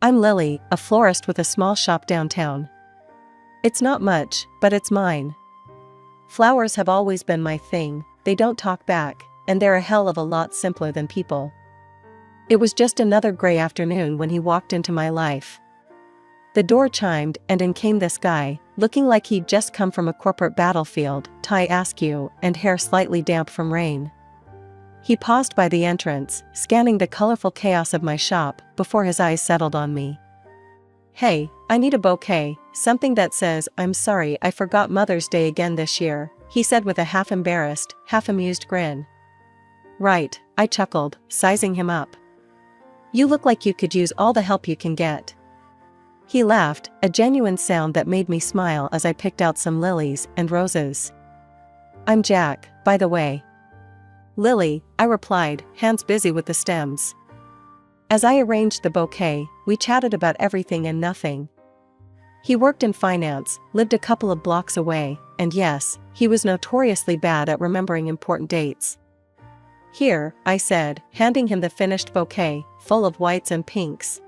I'm Lily, a florist with a small shop downtown. It's not much, but it's mine. Flowers have always been my thing, they don't talk back, and they're a hell of a lot simpler than people. It was just another gray afternoon when he walked into my life. The door chimed and in came this guy, looking like he'd just come from a corporate battlefield, tie askew, and hair slightly damp from rain. He paused by the entrance, scanning the colorful chaos of my shop, before his eyes settled on me. "Hey, I need a bouquet, something that says, 'I'm sorry I forgot Mother's Day again this year,'" he said with a half-embarrassed, half-amused grin. "Right," I chuckled, sizing him up. "You look like you could use all the help you can get." He laughed, a genuine sound that made me smile as I picked out some lilies and roses. "I'm Jack, by the way." "Lily," I replied, hands busy with the stems. As I arranged the bouquet, we chatted about everything and nothing. He worked in finance, lived a couple of blocks away, and yes, he was notoriously bad at remembering important dates. "Here," I said, handing him the finished bouquet, full of whites and pinks.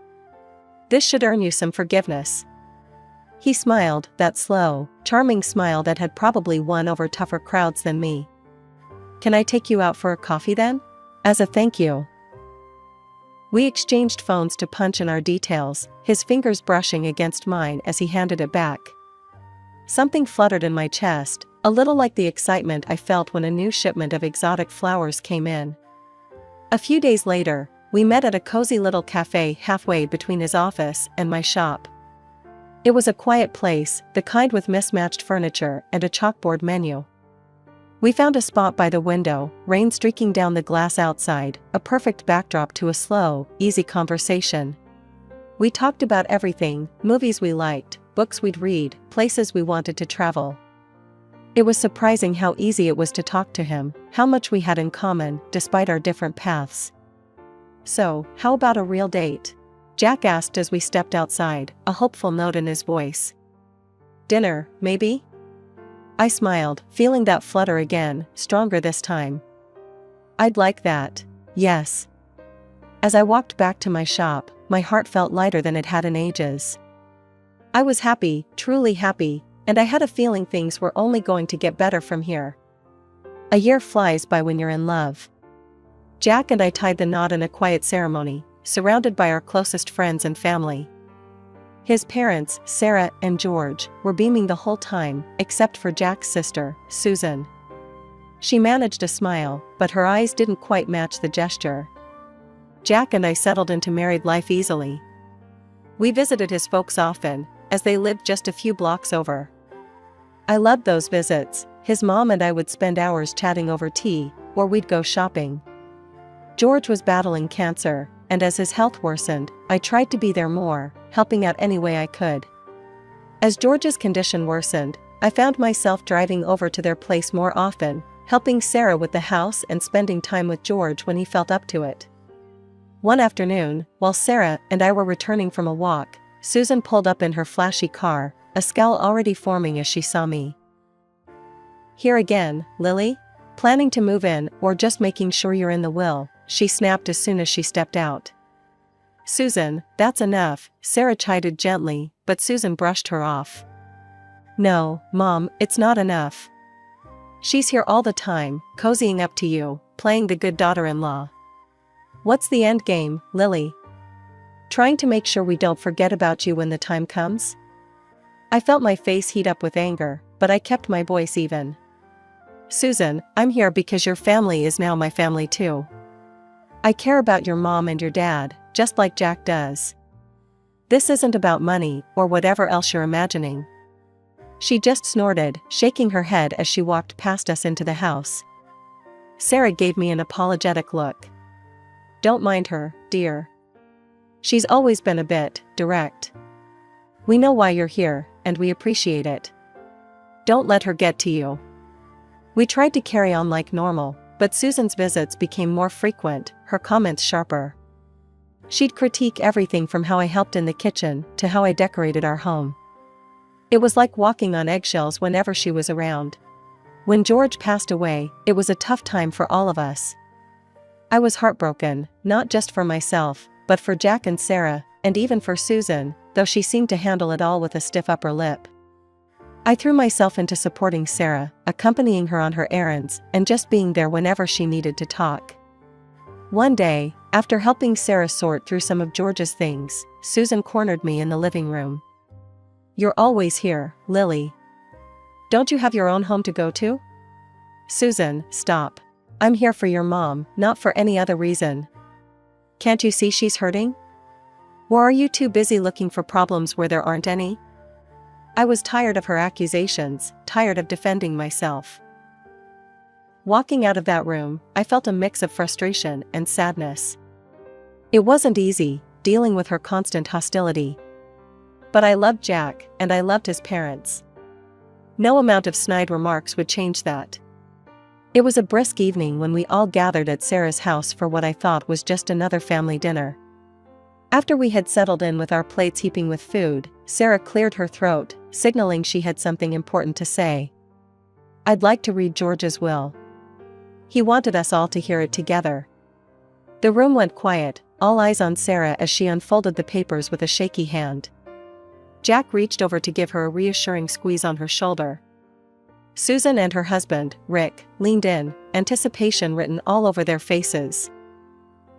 "This should earn you some forgiveness." He smiled, that slow, charming smile that had probably won over tougher crowds than me. "Can I take you out for a coffee then? As a thank you." We exchanged phones to punch in our details, his fingers brushing against mine as he handed it back. Something fluttered in my chest, a little like the excitement I felt when a new shipment of exotic flowers came in. A few days later, we met at a cozy little cafe halfway between his office and my shop. It was a quiet place, the kind with mismatched furniture and a chalkboard menu. We found a spot by the window, rain streaking down the glass outside, a perfect backdrop to a slow, easy conversation. We talked about everything, movies we liked, books we'd read, places we wanted to travel. It was surprising how easy it was to talk to him, how much we had in common, despite our different paths. "So, how about a real date?" Jack asked as we stepped outside, a hopeful note in his voice. "Dinner, maybe?" I smiled, feeling that flutter again, stronger this time. "I'd like that. Yes." As I walked back to my shop, my heart felt lighter than it had in ages. I was happy, truly happy, and I had a feeling things were only going to get better from here. A year flies by when you're in love. Jack and I tied the knot in a quiet ceremony, surrounded by our closest friends and family. His parents, Sarah and George, were beaming the whole time, except for Jack's sister, Susan. She managed a smile, but her eyes didn't quite match the gesture. Jack and I settled into married life easily. We visited his folks often, as they lived just a few blocks over. I loved those visits. His mom and I would spend hours chatting over tea, or we'd go shopping. George was battling cancer, and as his health worsened, I tried to be there more, helping out any way I could. As George's condition worsened, I found myself driving over to their place more often, helping Sarah with the house and spending time with George when he felt up to it. One afternoon, while Sarah and I were returning from a walk, Susan pulled up in her flashy car, a scowl already forming as she saw me. "Here again, Lily? Planning to move in or just making sure you're in the will?" she snapped as soon as she stepped out. "Susan, that's enough," Sarah chided gently, but Susan brushed her off. "No, Mom, it's not enough. She's here all the time, cozying up to you, playing the good daughter-in-law. What's the end game, Lily? Trying to make sure we don't forget about you when the time comes?" I felt my face heat up with anger, but I kept my voice even. "Susan, I'm here because your family is now my family too. I care about your mom and your dad, just like Jack does. This isn't about money, or whatever else you're imagining." She just snorted, shaking her head as she walked past us into the house. Sarah gave me an apologetic look. "Don't mind her, dear. She's always been a bit direct. We know why you're here, and we appreciate it. Don't let her get to you." We tried to carry on like normal, but Susan's visits became more frequent, her comments sharper. She'd critique everything from how I helped in the kitchen to how I decorated our home. It was like walking on eggshells whenever she was around. When George passed away, it was a tough time for all of us. I was heartbroken, not just for myself, but for Jack and Sarah, and even for Susan, though she seemed to handle it all with a stiff upper lip. I threw myself into supporting Sarah, accompanying her on her errands, and just being there whenever she needed to talk. One day, after helping Sarah sort through some of George's things, Susan cornered me in the living room. "You're always here, Lily. Don't you have your own home to go to?" "Susan, stop. I'm here for your mom, not for any other reason. Can't you see she's hurting? Or are you too busy looking for problems where there aren't any?" I was tired of her accusations, tired of defending myself. Walking out of that room, I felt a mix of frustration and sadness. It wasn't easy, dealing with her constant hostility. But I loved Jack, and I loved his parents. No amount of snide remarks would change that. It was a brisk evening when we all gathered at Sarah's house for what I thought was just another family dinner. After we had settled in with our plates heaping with food, Sarah cleared her throat, signaling she had something important to say. "I'd like to read George's will." He wanted us all to hear it together. The room went quiet, all eyes on Sarah as she unfolded the papers with a shaky hand. Jack reached over to give her a reassuring squeeze on her shoulder. Susan and her husband, Rick, leaned in, anticipation written all over their faces.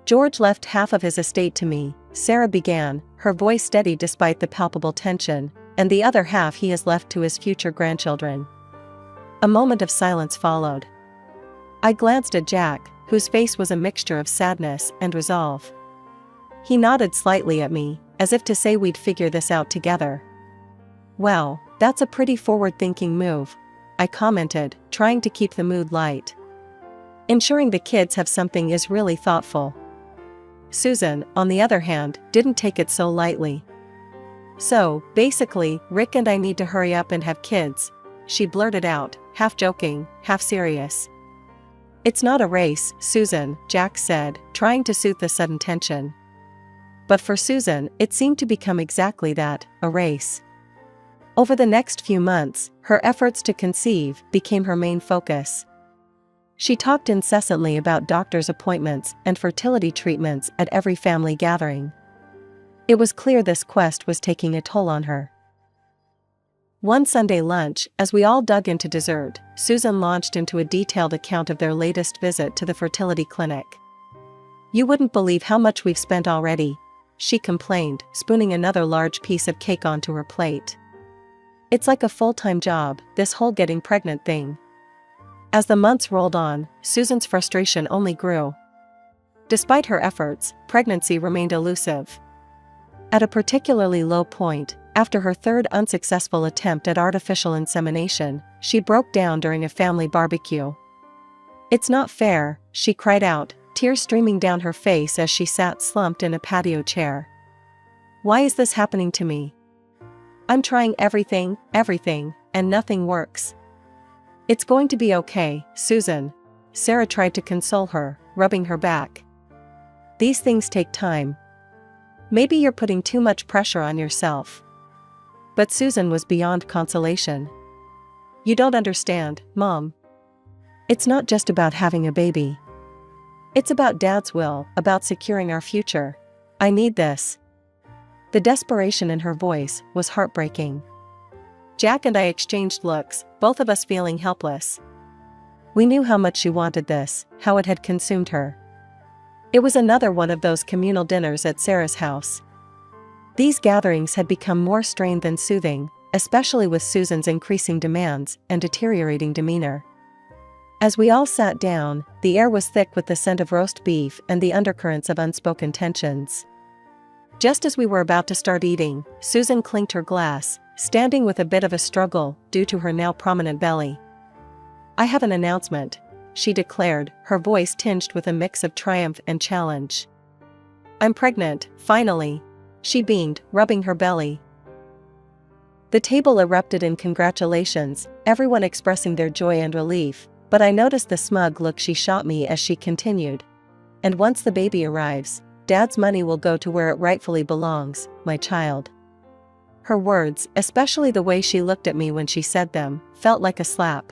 "George left half of his estate to me," Sarah began, her voice steady despite the palpable tension, "and the other half he has left to his future grandchildren." A moment of silence followed. I glanced at Jack, whose face was a mixture of sadness and resolve. He nodded slightly at me, as if to say we'd figure this out together. "Well, that's a pretty forward-thinking move," I commented, trying to keep the mood light. "Ensuring the kids have something is really thoughtful." Susan, on the other hand, didn't take it so lightly. "So, basically, Rick and I need to hurry up and have kids," she blurted out, half joking, half serious. "It's not a race, Susan," Jack said, trying to soothe the sudden tension. But for Susan, it seemed to become exactly that, a race. Over the next few months, her efforts to conceive became her main focus. She talked incessantly about doctor's appointments and fertility treatments at every family gathering. It was clear this quest was taking a toll on her. One Sunday lunch, as we all dug into dessert, Susan launched into a detailed account of their latest visit to the fertility clinic. "You wouldn't believe how much we've spent already," she complained, spooning another large piece of cake onto her plate. "It's like a full-time job, this whole getting pregnant thing." As the months rolled on, Susan's frustration only grew. Despite her efforts, pregnancy remained elusive. At a particularly low point, after her third unsuccessful attempt at artificial insemination, she broke down during a family barbecue. "It's not fair," she cried out, tears streaming down her face as she sat slumped in a patio chair. "Why is this happening to me? I'm trying everything, and nothing works." "It's going to be okay, Susan." Sarah tried to console her, rubbing her back. "These things take time. Maybe you're putting too much pressure on yourself." But Susan was beyond consolation. "You don't understand, Mom. It's not just about having a baby. It's about Dad's will, about securing our future. I need this." The desperation in her voice was heartbreaking. Jack and I exchanged looks, both of us feeling helpless. We knew how much she wanted this, how it had consumed her. It was another one of those communal dinners at Sarah's house. These gatherings had become more strained than soothing, especially with Susan's increasing demands and deteriorating demeanor. As we all sat down, the air was thick with the scent of roast beef and the undercurrents of unspoken tensions. Just as we were about to start eating, Susan clinked her glass, standing with a bit of a struggle due to her now prominent belly. "I have an announcement," she declared, her voice tinged with a mix of triumph and challenge. "I'm pregnant, finally," she beamed, rubbing her belly. The table erupted in congratulations, everyone expressing their joy and relief, but I noticed the smug look she shot me as she continued. "And once the baby arrives, Dad's money will go to where it rightfully belongs, my child." Her words, especially the way she looked at me when she said them, felt like a slap.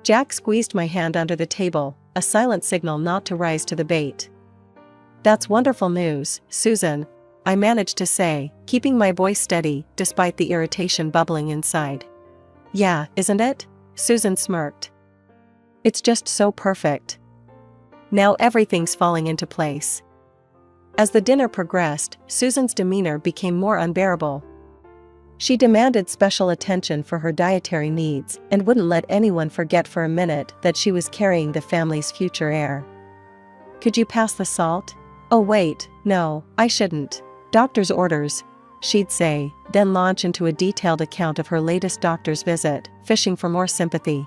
Jack squeezed my hand under the table, a silent signal not to rise to the bait. "That's wonderful news, Susan. I managed to say, keeping my voice steady despite the irritation bubbling inside. Yeah, isn't it? Susan smirked. It's just so perfect. Now everything's falling into place. As the dinner progressed, Susan's demeanor became more unbearable. She demanded special attention for her dietary needs and wouldn't let anyone forget for a minute that she was carrying the family's future heir. Could you pass the salt? Oh wait, no, I shouldn't. Doctor's orders, she'd say, then launch into a detailed account of her latest doctor's visit, fishing for more sympathy.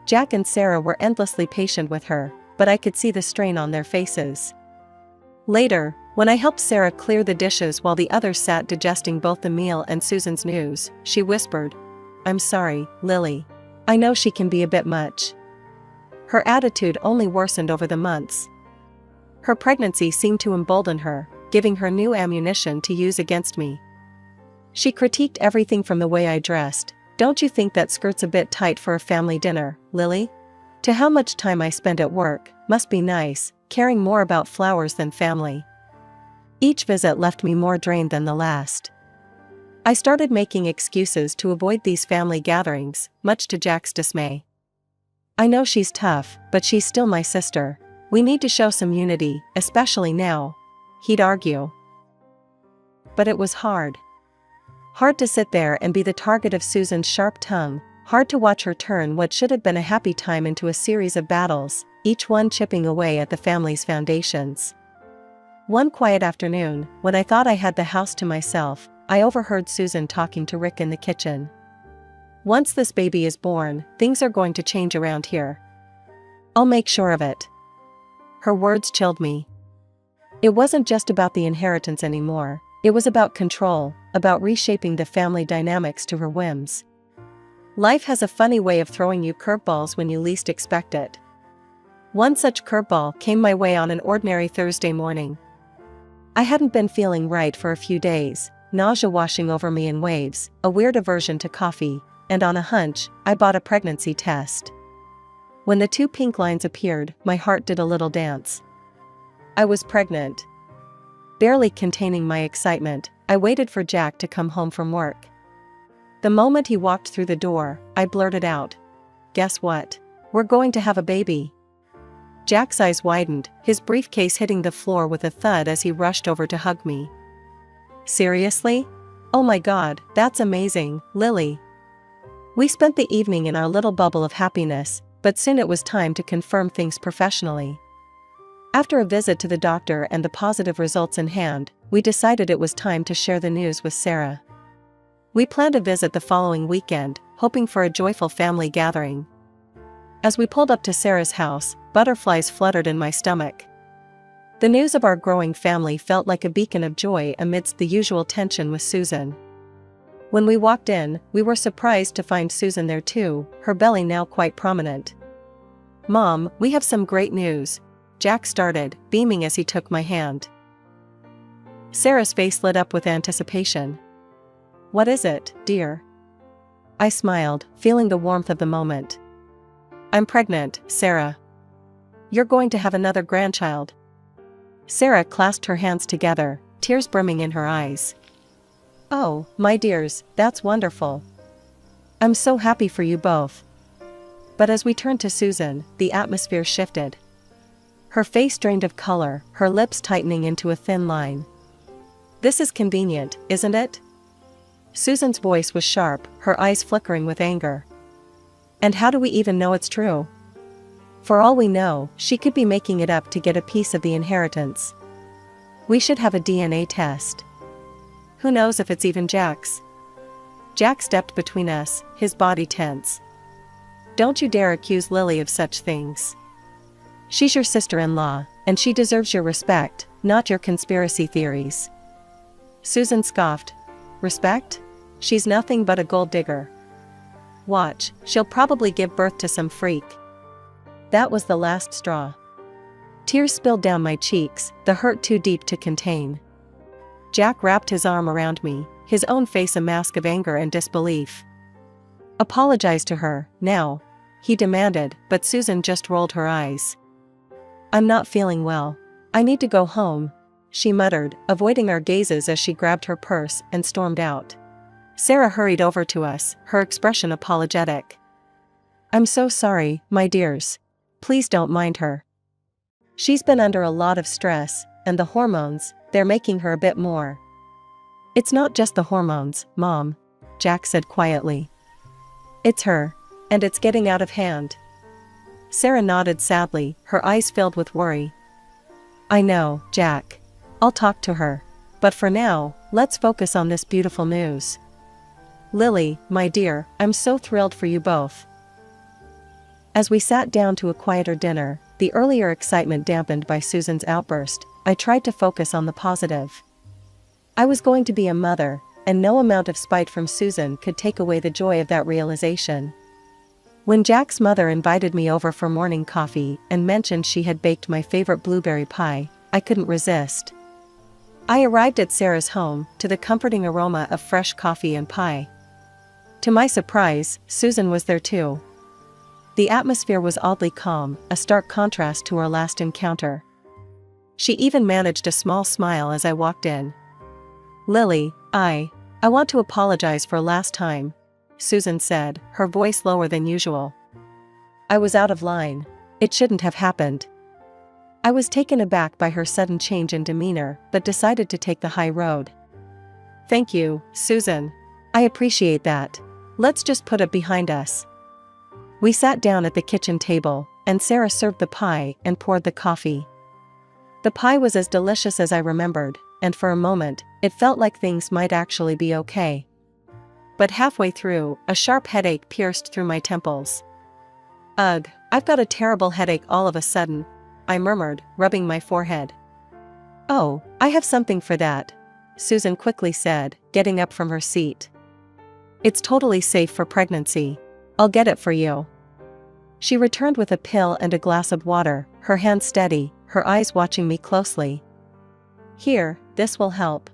Jack and Sarah were endlessly patient with her, but I could see the strain on their faces. Later, when I helped Sarah clear the dishes while the others sat digesting both the meal and Susan's news, she whispered, "I'm sorry, Lily. I know she can be a bit much." Her attitude only worsened over the months. Her pregnancy seemed to embolden her, giving her new ammunition to use against me. She critiqued everything from the way I dressed. "Don't you think that skirt's a bit tight for a family dinner, Lily?" To how much time I spent at work, "Must be nice, caring more about flowers than family." Each visit left me more drained than the last. I started making excuses to avoid these family gatherings, much to Jack's dismay. "I know she's tough, but she's still my sister. We need to show some unity, especially now," he'd argue. But it was hard. Hard to sit there and be the target of Susan's sharp tongue, hard to watch her turn what should have been a happy time into a series of battles, each one chipping away at the family's foundations. One quiet afternoon, when I thought I had the house to myself, I overheard Susan talking to Rick in the kitchen. "Once this baby is born, things are going to change around here. I'll make sure of it." Her words chilled me. It wasn't just about the inheritance anymore, it was about control, about reshaping the family dynamics to her whims. Life has a funny way of throwing you curveballs when you least expect it. One such curveball came my way on an ordinary Thursday morning. I hadn't been feeling right for a few days, nausea washing over me in waves, a weird aversion to coffee, and on a hunch, I bought a pregnancy test. When the 2 pink lines appeared, my heart did a little dance. I was pregnant. Barely containing my excitement, I waited for Jack to come home from work. The moment he walked through the door, I blurted out, "Guess what? We're going to have a baby." Jack's eyes widened, his briefcase hitting the floor with a thud as he rushed over to hug me. "Seriously? Oh my God, that's amazing, Lily." We spent the evening in our little bubble of happiness, but soon it was time to confirm things professionally. After a visit to the doctor and the positive results in hand, we decided it was time to share the news with Sarah. We planned a visit the following weekend, hoping for a joyful family gathering. As we pulled up to Sarah's house, butterflies fluttered in my stomach. The news of our growing family felt like a beacon of joy amidst the usual tension with Susan. When we walked in, we were surprised to find Susan there too, her belly now quite prominent. "Mom, we have some great news," Jack started, beaming as he took my hand. Sarah's face lit up with anticipation. "What is it, dear?" I smiled, feeling the warmth of the moment. "I'm pregnant, Sarah. You're going to have another grandchild." Sarah clasped her hands together, tears brimming in her eyes. "Oh, my dears, that's wonderful. I'm so happy for you both." But as we turned to Susan, the atmosphere shifted. Her face drained of color, her lips tightening into a thin line. "This is convenient, isn't it?" Susan's voice was sharp, her eyes flickering with anger. "And how do we even know it's true? For all we know, she could be making it up to get a piece of the inheritance. We should have a DNA test. Who knows if it's even Jack's?" Jack stepped between us, his body tense. "Don't you dare accuse Lily of such things. She's your sister-in-law, and she deserves your respect, not your conspiracy theories." Susan scoffed. "Respect? She's nothing but a gold digger. Watch, she'll probably give birth to some freak." That was the last straw. Tears spilled down my cheeks, the hurt too deep to contain. Jack wrapped his arm around me, his own face a mask of anger and disbelief. "Apologize to her, now," he demanded, but Susan just rolled her eyes. "I'm not feeling well. I need to go home," she muttered, avoiding our gazes as she grabbed her purse and stormed out. Sarah hurried over to us, her expression apologetic. I'm so sorry, my dears. Please don't mind her. She's been under a lot of stress, and the hormones, they're making her a bit more. It's not just the hormones, Mom, Jack said quietly. It's her. And it's getting out of hand. Sarah nodded sadly, her eyes filled with worry. I know, Jack. I'll talk to her. But for now, let's focus on this beautiful news. Lily, my dear, I'm so thrilled for you both. As we sat down to a quieter dinner, the earlier excitement dampened by Susan's outburst, I tried to focus on the positive. I was going to be a mother, and no amount of spite from Susan could take away the joy of that realization. When Jack's mother invited me over for morning coffee and mentioned she had baked my favorite blueberry pie, I couldn't resist. I arrived at Sarah's home, to the comforting aroma of fresh coffee and pie. To my surprise, Susan was there too. The atmosphere was oddly calm, a stark contrast to our last encounter. She even managed a small smile as I walked in. Lily, I want to apologize for last time, Susan said, her voice lower than usual. I was out of line. It shouldn't have happened. I was taken aback by her sudden change in demeanor, but decided to take the high road. Thank you, Susan. I appreciate that. Let's just put it behind us. We sat down at the kitchen table, and Sarah served the pie and poured the coffee. The pie was as delicious as I remembered, and for a moment, it felt like things might actually be okay. But halfway through, a sharp headache pierced through my temples. Ugh, I've got a terrible headache all of a sudden, I murmured, rubbing my forehead. Oh, I have something for that, Susan quickly said, getting up from her seat. It's totally safe for pregnancy. I'll get it for you. She returned with a pill and a glass of water, her hand steady, her eyes watching me closely. Here, this will help.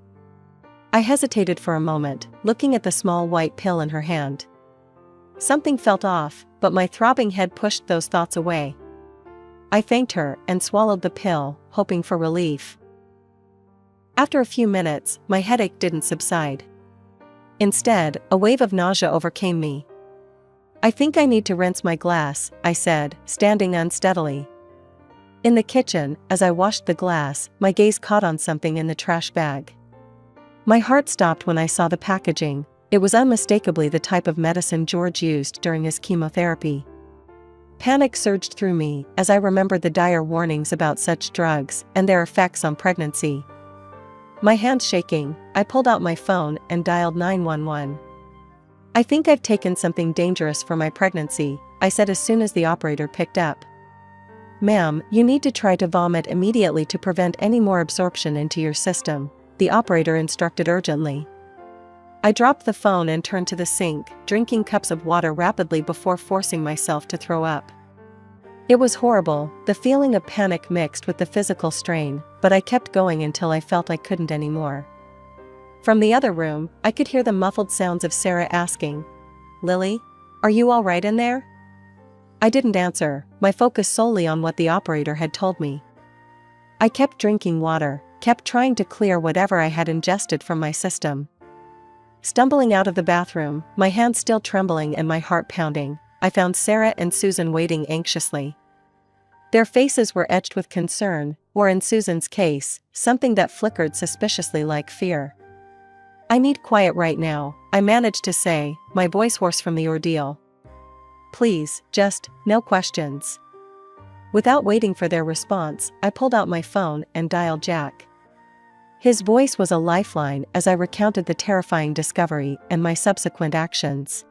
I hesitated for a moment, looking at the small white pill in her hand. Something felt off, but my throbbing head pushed those thoughts away. I thanked her and swallowed the pill, hoping for relief. After a few minutes, my headache didn't subside. Instead, a wave of nausea overcame me. I think I need to rinse my glass, I said, standing unsteadily. In the kitchen, as I washed the glass, my gaze caught on something in the trash bag. My heart stopped when I saw the packaging. It was unmistakably the type of medicine George used during his chemotherapy. Panic surged through me as I remembered the dire warnings about such drugs and their effects on pregnancy. My hands shaking, I pulled out my phone and dialed 911. I think I've taken something dangerous for my pregnancy, I said as soon as the operator picked up. Ma'am, you need to try to vomit immediately to prevent any more absorption into your system, the operator instructed urgently. I dropped the phone and turned to the sink, drinking cups of water rapidly before forcing myself to throw up. It was horrible, the feeling of panic mixed with the physical strain, but I kept going until I felt I couldn't anymore. From the other room, I could hear the muffled sounds of Sarah asking, Lily? Are you all right in there? I didn't answer, my focus solely on what the operator had told me. I kept drinking water, kept trying to clear whatever I had ingested from my system. Stumbling out of the bathroom, my hands still trembling and my heart pounding, I found Sarah and Susan waiting anxiously. Their faces were etched with concern, or in Susan's case, something that flickered suspiciously like fear. I need quiet right now, I managed to say, my voice hoarse from the ordeal. Please, just, no questions. Without waiting for their response, I pulled out my phone and dialed Jack. His voice was a lifeline as I recounted the terrifying discovery and my subsequent actions.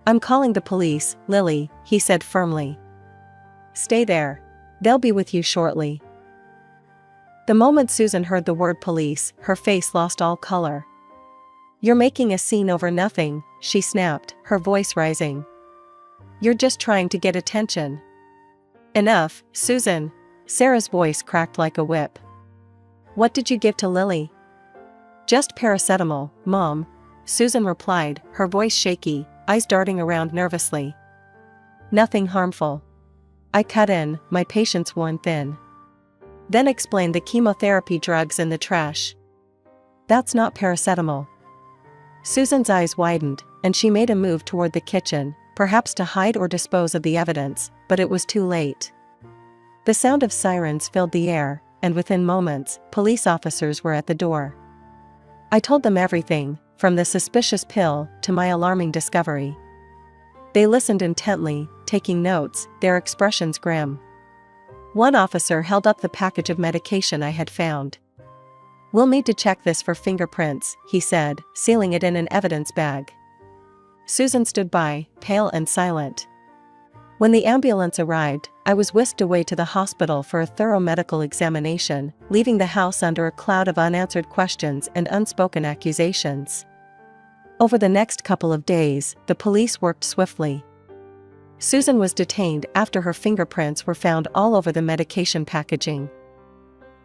I'm calling the police, Lily, he said firmly. Stay there. They'll be with you shortly. The moment Susan heard the word police, her face lost all color. You're making a scene over nothing, she snapped, her voice rising. You're just trying to get attention. Enough, Susan. Sarah's voice cracked like a whip. What did you give to Lily? Just paracetamol, Mom, Susan replied, her voice shaky, eyes darting around nervously. Nothing harmful. I cut in, my patience worn thin. then explained the chemotherapy drugs in the trash. That's not paracetamol. Susan's eyes widened, and she made a move toward the kitchen, perhaps to hide or dispose of the evidence, but it was too late. The sound of sirens filled the air, and within moments, police officers were at the door. I told them everything, from the suspicious pill to my alarming discovery. They listened intently, taking notes, their expressions grim. One officer held up the package of medication I had found. "We'll need to check this for fingerprints," he said, sealing it in an evidence bag. Susan stood by, pale and silent. When the ambulance arrived, I was whisked away to the hospital for a thorough medical examination, leaving the house under a cloud of unanswered questions and unspoken accusations. Over the next couple of days, the police worked swiftly. Susan was detained after her fingerprints were found all over the medication packaging.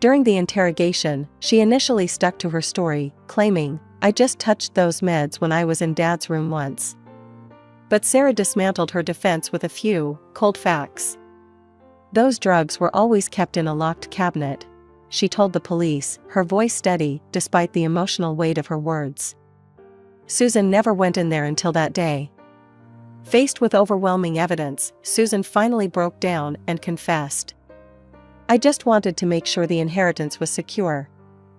During the interrogation, she initially stuck to her story, claiming, "I just touched those meds when I was in Dad's room once." But Sarah dismantled her defense with a few cold facts. "Those drugs were always kept in a locked cabinet," she told the police, her voice steady despite the emotional weight of her words. Susan never went in there until that day. Faced with overwhelming evidence, Susan finally broke down and confessed. "I just wanted to make sure the inheritance was secure.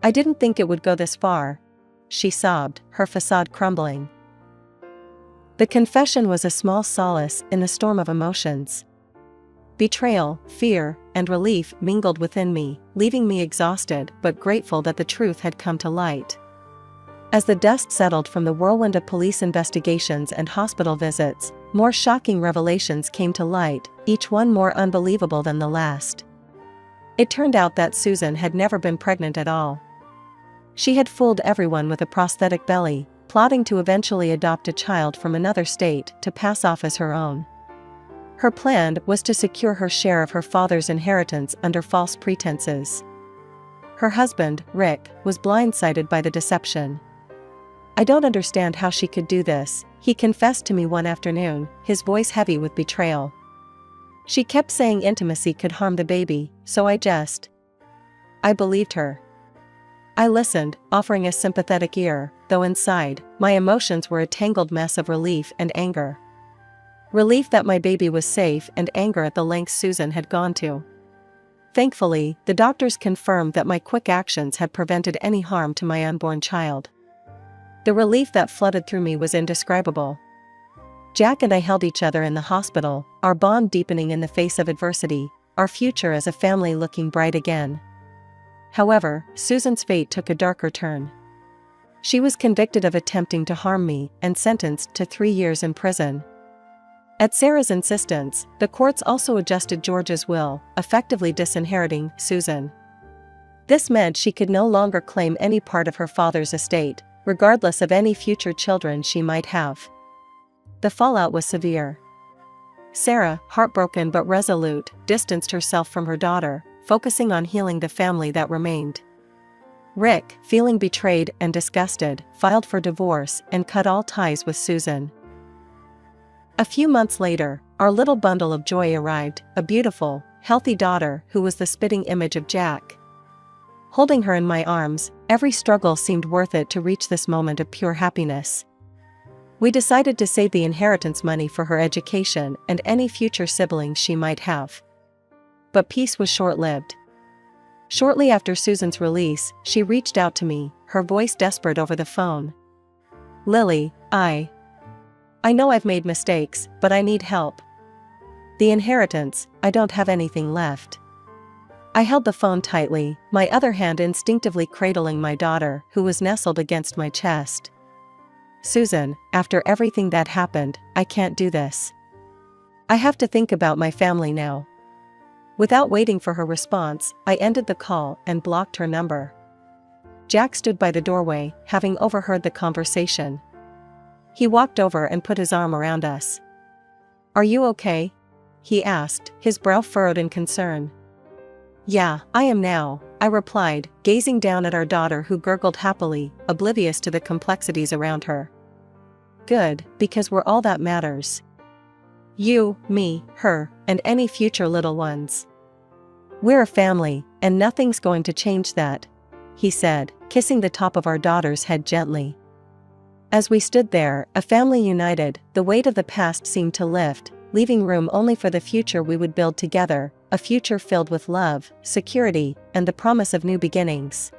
I didn't think it would go this far," she sobbed, her facade crumbling. The confession was a small solace in the storm of emotions. Betrayal, fear, and relief mingled within me, leaving me exhausted but grateful that the truth had come to light. As the dust settled from the whirlwind of police investigations and hospital visits, more shocking revelations came to light, each one more unbelievable than the last. It turned out that Susan had never been pregnant at all. She had fooled everyone with a prosthetic belly, plotting to eventually adopt a child from another state to pass off as her own. Her plan was to secure her share of her father's inheritance under false pretenses. Her husband, Rick, was blindsided by the deception. "I don't understand how she could do this," he confessed to me one afternoon, his voice heavy with betrayal. "She kept saying intimacy could harm the baby, so I believed her. I listened, offering a sympathetic ear, though inside, my emotions were a tangled mess of relief and anger. Relief that my baby was safe and anger at the lengths Susan had gone to. Thankfully, the doctors confirmed that my quick actions had prevented any harm to my unborn child. The relief that flooded through me was indescribable. Jack and I held each other in the hospital, our bond deepening in the face of adversity, our future as a family looking bright again. However, Susan's fate took a darker turn. She was convicted of attempting to harm me and sentenced to 3 years in prison. At Sarah's insistence, the courts also adjusted George's will, effectively disinheriting Susan. This meant she could no longer claim any part of her father's estate, regardless of any future children she might have. The fallout was severe. Sarah, heartbroken but resolute, distanced herself from her daughter, focusing on healing the family that remained. Rick, feeling betrayed and disgusted, filed for divorce and cut all ties with Susan. A few months later, our little bundle of joy arrived, a beautiful, healthy daughter who was the spitting image of Jack. Holding her in my arms, every struggle seemed worth it to reach this moment of pure happiness. We decided to save the inheritance money for her education and any future siblings she might have. But peace was short-lived. Shortly after Susan's release, she reached out to me, her voice desperate over the phone. "Lily, I know I've made mistakes, but I need help. The inheritance, I don't have anything left." I held the phone tightly, my other hand instinctively cradling my daughter, who was nestled against my chest. "Susan, after everything that happened, I can't do this. I have to think about my family now." Without waiting for her response, I ended the call and blocked her number. Jack stood by the doorway, having overheard the conversation. He walked over and put his arm around us. "Are you okay?" he asked, his brow furrowed in concern. "Yeah, I am now," I replied, gazing down at our daughter who gurgled happily, oblivious to the complexities around her. "Good, because we're all that matters. You, me, her, and any future little ones." We're a family, and nothing's going to change that," he said, kissing the top of our daughter's head gently. As we stood there, a family united, the weight of the past seemed to lift, leaving room only for the future we would build together, a future filled with love, security, and the promise of new beginnings.